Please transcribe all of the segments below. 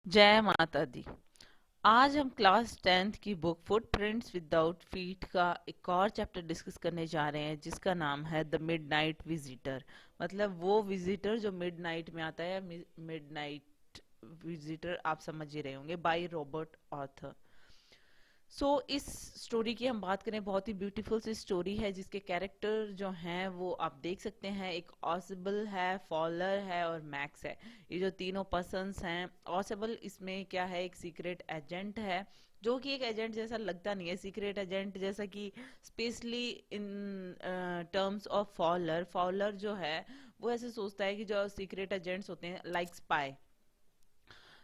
जय माता दी। आज हम क्लास 10th की बुक फुटप्रिंट्स विदाउट फीट का एक और चैप्टर डिस्कस करने जा रहे हैं जिसका नाम है द मिडनाइट विजिटर। मतलब वो विजिटर जो मिडनाइट में आता है। मिडनाइट विजिटर आप समझ ही रहे होंगे, बाय रॉबर्ट ऑथर। इस स्टोरी की हम बात करें, बहुत ही ब्यूटीफुल सी स्टोरी है जिसके कैरेक्टर जो हैं वो आप देख सकते हैं। एक ऑसिबल है, फॉलर है और मैक्स है। ये जो तीनों पर्सन्स हैं। ऑसिबल इसमें क्या है, एक सीक्रेट एजेंट है जो कि एक एजेंट जैसा लगता नहीं है। सीक्रेट एजेंट जैसा कि specially in terms of Fowler, Fowler जो है वो ऐसे सोचता है कि जो सीक्रेट एजेंट्स होते हैं लाइक स्पाई,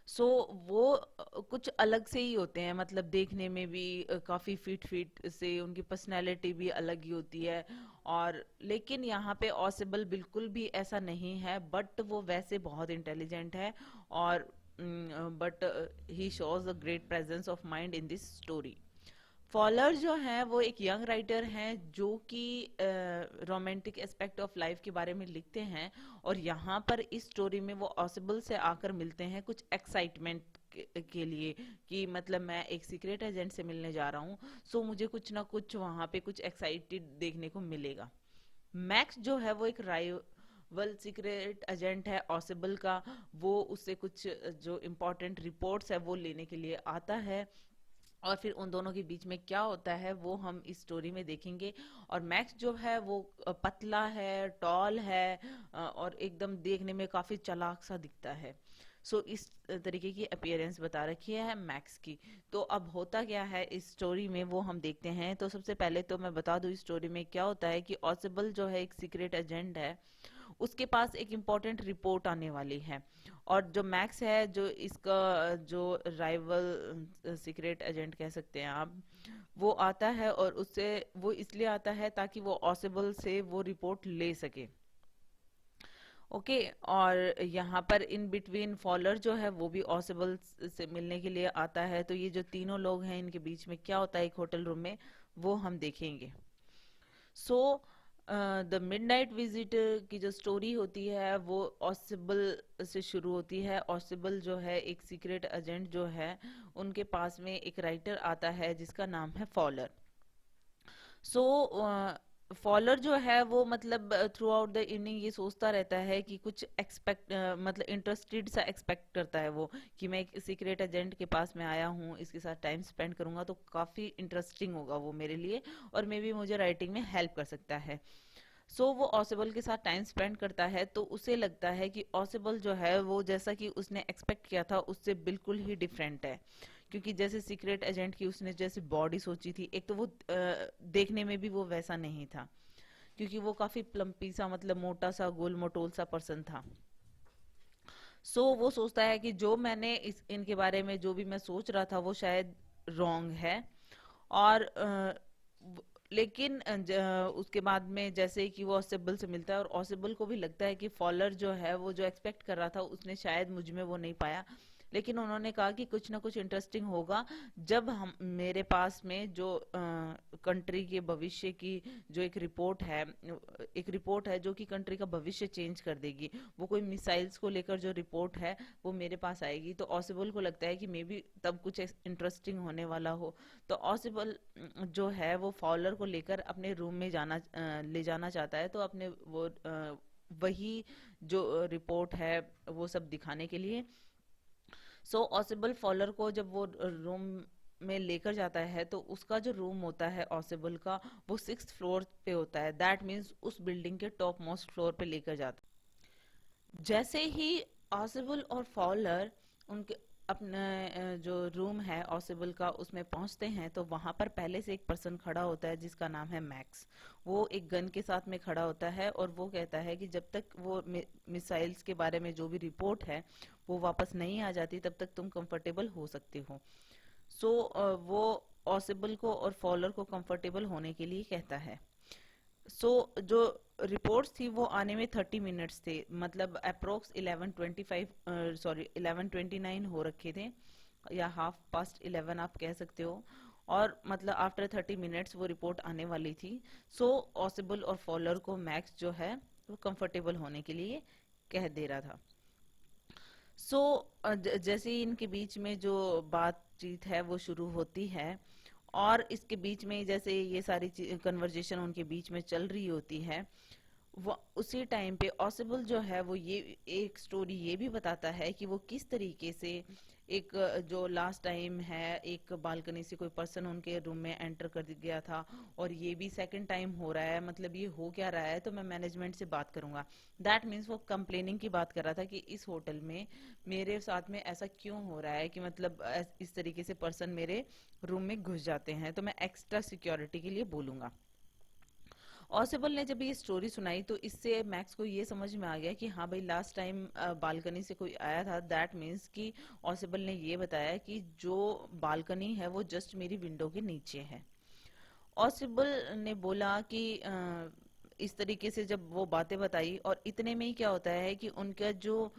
वो कुछ अलग से ही होते हैं। मतलब देखने में भी काफी फिट फिट से, उनकी पर्सनैलिटी भी अलग ही होती है। और लेकिन यहाँ पे ऑसिबल बिल्कुल भी ऐसा नहीं है, बट वो वैसे बहुत इंटेलिजेंट है। और but he shows a great presence of mind in this story. Fowler जो है वो एक यंग राइटर हैं जो कि रोमांटिक एस्पेक्ट ऑफ लाइफ के बारे में लिखते हैं। और यहाँ पर इस स्टोरी में वो ऑसिबल से आकर मिलते हैं कुछ एक्साइटमेंट के लिए, कि मतलब मैं एक सीक्रेट एजेंट से मिलने जा रहा हूँ, सो मुझे कुछ ना कुछ वहाँ पे कुछ एक्साइटेड देखने को मिलेगा। मैक्स जो है वो एक राइवल सीक्रेट एजेंट है ऑसिबल का। वो उससे कुछ जो इम्पोर्टेंट रिपोर्ट्स है वो लेने के लिए आता है। और फिर उन दोनों के बीच में क्या होता है वो हम इस स्टोरी में देखेंगे। और मैक्स जो है वो पतला है, टॉल है, और एकदम देखने में काफी चालाक सा दिखता है। इस तरीके की अपीयरेंस बता रखी है मैक्स की। तो अब होता क्या है इस स्टोरी में वो हम देखते हैं। तो सबसे पहले तो मैं बता दूं इस स्टोरी में क्या होता है, कि ऑसिबल जो है एक सीक्रेट एजेंट है। उसके पास एक इम्पोर्टेंट रिपोर्ट आने वाली है। और जो मैक्स है, जो इसका जो राइवल सीक्रेट एजेंट कह सकते हैं आप, वो आता है। और उससे वो इसलिए आता है ताकि वो ऑसिबल से वो रिपोर्ट ले सके। ओके। और यहाँ पर इन बिटवीन फॉलर जो है वो भी ऑसिबल से मिलने के लिए आता है। तो ये जो तीनों लोग हैं इनके बीच में क्या होता है एक होटल रूम में, वो हम देखेंगे। सो द मिडनाइट विजिटर की जो स्टोरी होती है वो ऑसिबल से शुरू होती है। ऑसिबल जो है एक सीक्रेट एजेंट जो है, उनके पास में एक राइटर आता है जिसका नाम है फॉलर। सो फॉलर जो है वो मतलब थ्रू आउट द इवनिंग ये सोचता रहता है कि कुछ एक्सपेक्ट, मतलब इंटरेस्टेड सा एक्सपेक्ट करता है वो, कि मैं एक सीक्रेट एजेंट के पास में आया हूँ, इसके साथ टाइम स्पेंड करूंगा तो काफी इंटरेस्टिंग होगा वो मेरे लिए, और मे बी मुझे राइटिंग में हेल्प कर सकता है। वो ऑसिबल के साथ टाइम स्पेंड करता है तो उसे लगता है कि ऑसिबल जो है वो जैसा कि उसने एक्सपेक्ट किया था उससे बिल्कुल ही डिफरेंट है। क्योंकि जैसे सीक्रेट एजेंट की उसने जैसे बॉडी सोची थी, एक तो वो देखने में भी वो वैसा नहीं था, क्योंकि वो काफी प्लम्पी सा, मतलब मोटा सा गोल मटोल सा पर्सन था। वो सोचता है कि जो मैंने इस इनके बारे में जो भी मैं सोच रहा था वो शायद रॉन्ग है। और लेकिन उसके बाद में जैसे ही कि वो ऑसिबल से मिलता है, और ऑसिबल को भी लगता है कि फॉलर जो है वो जो एक्सपेक्ट कर रहा था उसने शायद मुझ में वो नहीं पाया। लेकिन उन्होंने कहा कि कुछ ना कुछ इंटरेस्टिंग होगा जब हम मेरे पास में जो कंट्री के भविष्य की जो एक रिपोर्ट है जो कि कंट्री का भविष्य चेंज कर देगी। वो कोई मिसाइल्स को लेकर जो रिपोर्ट है वो मेरे पास आएगी। तो ऑसिबल को लगता है कि मे बी तब कुछ इंटरेस्टिंग होने वाला हो। तो ऑसिबल जो है वो फॉलर को लेकर अपने रूम में ले जाना चाहता है, तो अपने वो वही जो रिपोर्ट है वो सब दिखाने के लिए। ऑसिबल फॉलर को जब वो रूम में लेकर जाता है तो उसका जो रूम होता है ऑसिबल का, वो 6th फ्लोर पे होता है। दैट मीन्स उस बिल्डिंग के टॉप मोस्ट फ्लोर पे लेकर जाता है। जैसे ही ऑसिबल और फॉलर उनके अपने जो रूम है ऑसिबल का उसमें पहुंचते हैं, तो वहां पर पहले से एक पर्सन खड़ा होता है जिसका नाम है मैक्स। वो एक गन के साथ में खड़ा होता है और वो कहता है कि जब तक वो मिसाइल्स के बारे में जो भी रिपोर्ट है वो वापस नहीं आ जाती तब तक तुम कंफर्टेबल हो सकते हो। वो ऑसिबल को और फॉलर को कंफर्टेबल होने के लिए कहता है। जो रिपोर्ट्स थी वो आने में 30 मिनट्स थे, मतलब अप्रोक्स 11:25, सॉरी 11:29 हो रखे थे, या ½ past 11 आप कह सकते हो। और मतलब आफ्टर 30 मिनट्स वो रिपोर्ट आने वाली थी। ऑसिबल और फॉलर को मैक्स जो है वो कंफर्टेबल होने के लिए कह दे रहा था। सो जैसे ही इनके बीच में जो बातचीत है वो शुरू होती है, और इसके बीच में जैसे ये सारी कन्वर्जेशन उनके बीच में चल रही होती है, वो उसी टाइम पे ऑसिबल जो है वो ये एक स्टोरी ये भी बताता है कि वो किस तरीके से एक जो लास्ट टाइम है एक बालकनी से कोई पर्सन उनके रूम में एंटर कर गया था, और ये भी सेकंड टाइम हो रहा है। मतलब ये हो क्या रहा है, तो मैं मैनेजमेंट से बात करूंगा। दैट मीन्स वो कंप्लेनिंग की बात कर रहा था कि इस होटल में मेरे साथ में ऐसा क्यों हो रहा है कि मतलब इस तरीके से पर्सन मेरे रूम में घुस जाते हैं, तो मैं एक्स्ट्रा सिक्योरिटी के लिए बोलूंगा। ऑसिबल ने जब ये स्टोरी सुनाई तो इससे मैक्स को ये समझ में आ गया कि हाँ भाई, लास्ट टाइम बालकनी से कोई आया था, दैट मीन्स कि ऑसिबल ने ये बताया कि जो बालकनी है वो जस्ट मेरी विंडो के नीचे है। ऑसिबल ने बोला कि इस तरीके से जब वो बातें बताई, और इतने में ही क्या होता है कि उनका जो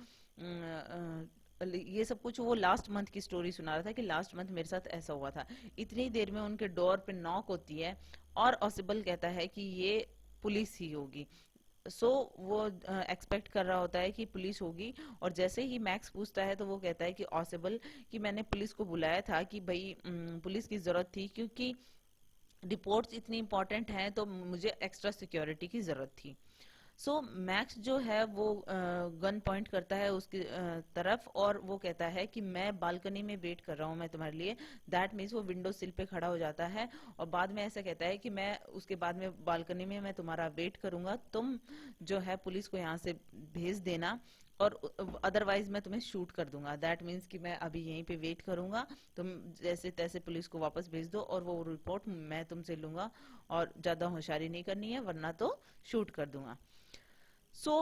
ये सब कुछ वो लास्ट मंथ की स्टोरी सुना रहा था कि लास्ट मंथ मेरे साथ ऐसा हुआ था। इतनी देर में उनके डोर पे नॉक होती है, और ऑसिबल कहता है कि ये पुलिस ही होगी। सो वो एक्सपेक्ट कर रहा होता है कि पुलिस होगी, और जैसे ही मैक्स पूछता है तो वो कहता है कि ऑसिबल कि मैंने पुलिस को बुलाया था कि भाई पुलिस की जरूरत थी, क्योंकि रिपोर्ट्स इतनी इंपॉर्टेंट हैं, तो मुझे एक्स्ट्रा सिक्योरिटी की जरूरत थी। सो मैक्स जो है वो गन पॉइंट करता है उसकी तरफ, और वो कहता है कि मैं बालकनी में वेट कर रहा हूँ मैं तुम्हारे लिए। दैट मीन्स वो विंडो सिल पे खड़ा हो जाता है, और बाद में ऐसा कहता है कि मैं उसके बाद में बालकनी में मैं तुम्हारा वेट करूंगा, तुम जो है पुलिस को यहाँ से भेज देना, और अदरवाइज मैं तुम्हें शूट कर दूंगा। दैट मीन्स कि मैं अभी यहीं पे वेट करूंगा, तुम जैसे तैसे पुलिस को वापस भेज दो, और वो रिपोर्ट मैं तुमसे लूंगा, और ज्यादा होशियारी नहीं करनी है वरना तो शूट कर दूंगा। सो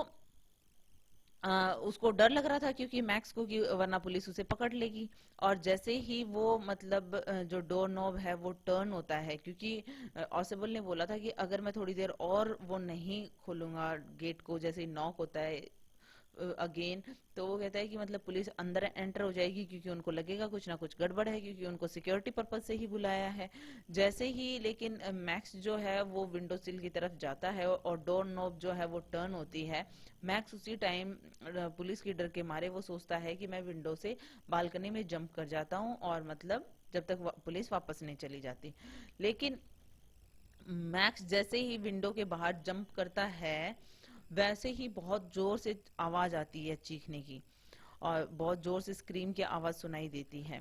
उसको डर लग रहा था क्योंकि मैक्स को कि वरना पुलिस उसे पकड़ लेगी। और जैसे ही वो मतलब जो डोर नॉब है वो टर्न होता है, क्योंकि ऑसिबल ने बोला था कि अगर मैं थोड़ी देर और वो नहीं खोलूंगा गेट को, जैसे ही नॉक होता है अगेन, तो वो कहता है कि मतलब पुलिस अंदर एंटर हो जाएगी, क्योंकि उनको लगेगा कुछ ना कुछ गड़बड़ है, क्योंकि उनको सिक्योरिटी पर्पज से ही बुलाया है। जैसे ही लेकिन मैक्स जो है वो विंडो सिल की तरफ जाता है और डोर नॉब जो है वो टर्न होती है, मैक्स उसी टाइम पुलिस के डर के मारे वो सोचता है कि मैं विंडो से बालकनी में जंप कर जाता हूँ, और मतलब जब तक पुलिस वापस नहीं चली जाती। लेकिन मैक्स जैसे ही विंडो के बाहर जंप करता है, वैसे ही बहुत जोर से आवाज आती है चीखने की, और बहुत जोर से स्क्रीम की आवाज सुनाई देती है।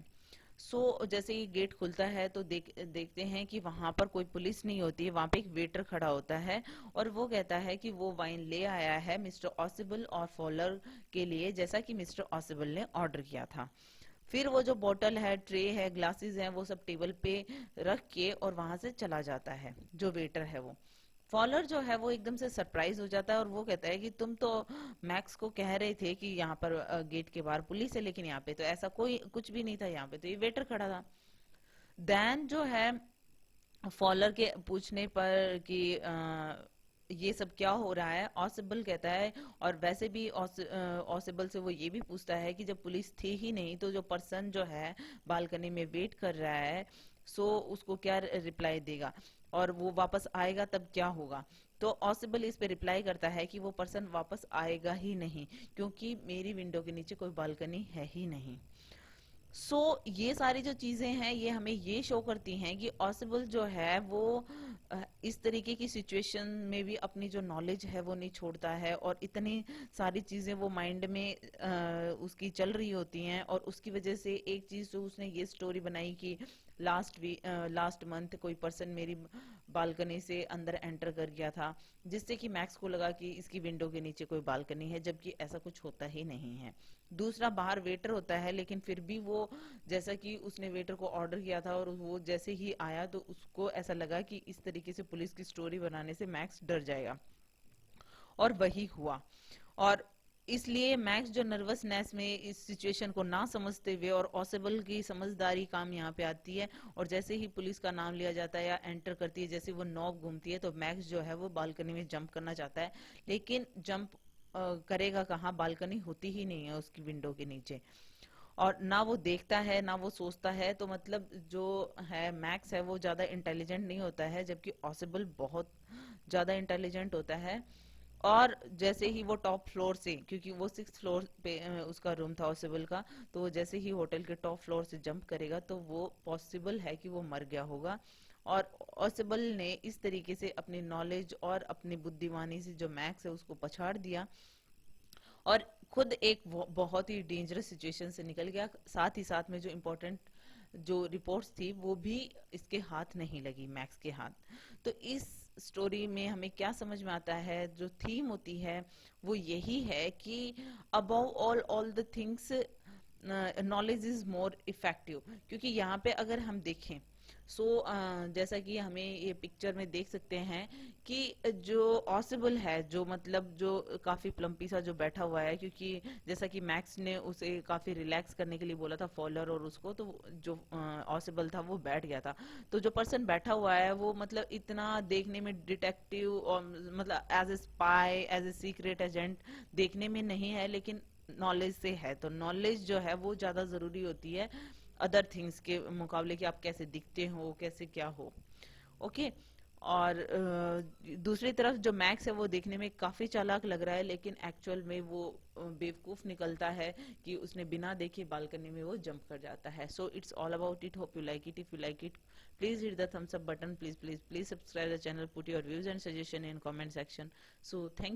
जैसे ही गेट खुलता है तो देखते हैं कि वहां पर कोई पुलिस नहीं होती है, वहां पे एक वेटर खड़ा होता है, और वो कहता है कि वो वाइन ले आया है मिस्टर ऑसिबल और फॉलर के लिए, जैसा कि मिस्टर ऑसिबल ने ऑर्डर किया था। फिर वो जो बोतल है, ट्रे है, ग्लासेस हैं, वो सब टेबल पे रख के और वहां से चला जाता है जो वेटर है वो। फॉलर जो है वो एकदम से सरप्राइज हो जाता है, और वो कहता है कि तुम तो मैक्स को कह रहे थे कि यहाँ पर गेट के बाहर पुलिस है, लेकिन यहाँ पे तो ऐसा कोई कुछ भी नहीं था, यहाँ पे तो ये वेटर खड़ा था। दैन जो है फॉलर के पूछने पर कि ये सब क्या हो रहा है, ऑसिबल कहता है, और वैसे भी ऑसिबल से वो ये भी पूछता है कि जब पुलिस थी ही नहीं तो जो पर्सन जो है बालकनी में वेट कर रहा है, उसको क्या रिप्लाई देगा, और वो वापस आएगा तब क्या होगा। तो ऑसिबल इस पे रिप्लाई करता है कि वो पर्सन वापस आएगा ही नहीं, क्योंकि मेरी विंडो के नीचे कोई बालकनी है ही नहीं। ये सारी जो चीजें हैं ये हमें ये शो करती हैं कि ऑसिबल जो है वो इस तरीके की सिचुएशन में भी अपनी जो नॉलेज है वो नहीं छोड़ता है, और इतनी सारी चीजें वो माइंड में उसकी चल रही होती हैं, और उसकी वजह से एक चीज जो उसने ये स्टोरी बनाई कि लास्ट मंथ कोई पर्सन मेरी बालकनी से अंदर एंटर कर गया था, जिससे कि मैक्स को लगा कि इसकी विंडो के नीचे कोई बालकनी है, जबकि ऐसा कुछ होता ही नहीं है। दूसरा, बाहर वेटर होता है, लेकिन फिर भी वो जैसा कि उसने वेटर को ऑर्डर किया था, और वो जैसे ही आया तो उसको ऐसा लगा कि इस तरीके से पुलिस की स्टोरी बनाने से मैक्स डर जाएगा, और वही हुआ। और इसलिए मैक्स जो नर्वसनेस में इस सिचुएशन को ना समझते हुए, और ऑसिबल की समझदारी काम यहाँ पे आती है, और जैसे ही पुलिस का नाम लिया जाता है या एंटर करती है, जैसे वो नॉब घूमती है, तो मैक्स जो है वो बालकनी में जंप करना चाहता है, लेकिन जंप करेगा कहाँ, बालकनी होती ही नहीं है उसकी विंडो के नीचे, और ना वो देखता है ना वो सोचता है। तो मतलब जो है मैक्स है वो ज्यादा इंटेलिजेंट नहीं होता है, जबकि ऑसिबल बहुत ज्यादा इंटेलिजेंट होता है। और जैसे ही वो टॉप फ्लोर से, क्योंकि वो 6th फ्लोर पे उसका रूम था ऑसिबल का, तो वो जैसे ही होटल के टॉप फ्लोर से जंप करेगा तो वो पॉसिबल है कि वो मर गया होगा। और ऑसिबल ने इस तरीके से अपनी नॉलेज और अपनी बुद्धिमानी से जो मैक्स है उसको पछाड़ दिया, और खुद एक बहुत ही डेंजरस सिचुएशन से निकल गया। साथ ही साथ में जो इम्पोर्टेंट जो रिपोर्ट्स थी वो भी इसके हाथ नहीं लगी, मैक्स के हाथ। तो इस स्टोरी में हमें क्या समझ में आता है, जो थीम होती है वो यही है कि above all the things knowledge is more effective. क्योंकि यहाँ पे अगर हम देखें, सो जैसा कि हमें ये पिक्चर में देख सकते हैं कि जो ऑसिबल है, जो मतलब जो काफी प्लम्पी सा जो बैठा हुआ है, क्योंकि जैसा कि मैक्स ने उसे काफी रिलैक्स करने के लिए बोला था फॉलर और उसको, तो जो ऑसिबल था वो बैठ गया था। तो जो पर्सन बैठा हुआ है वो मतलब इतना देखने में डिटेक्टिव और मतलब as a spy, as a secret agent देखने में नहीं है, लेकिन नॉलेज से है। तो नॉलेज जो है वो ज्यादा जरूरी होती है अदर थिंग्स के मुकाबले, कि आप कैसे दिखते हो, कैसे क्या हो। ओके। और दूसरी तरफ जो मैक्स है वो देखने में काफी चालाक लग रहा है, लेकिन एक्चुअल में वो बेवकूफ निकलता है कि उसने बिना देखे बालकनी में वो जंप कर जाता है। So it's all about it, hope you like it. If you like it, please hit the thumbs up button, please please please subscribe the channel, put your views and suggestion in comment section. So thank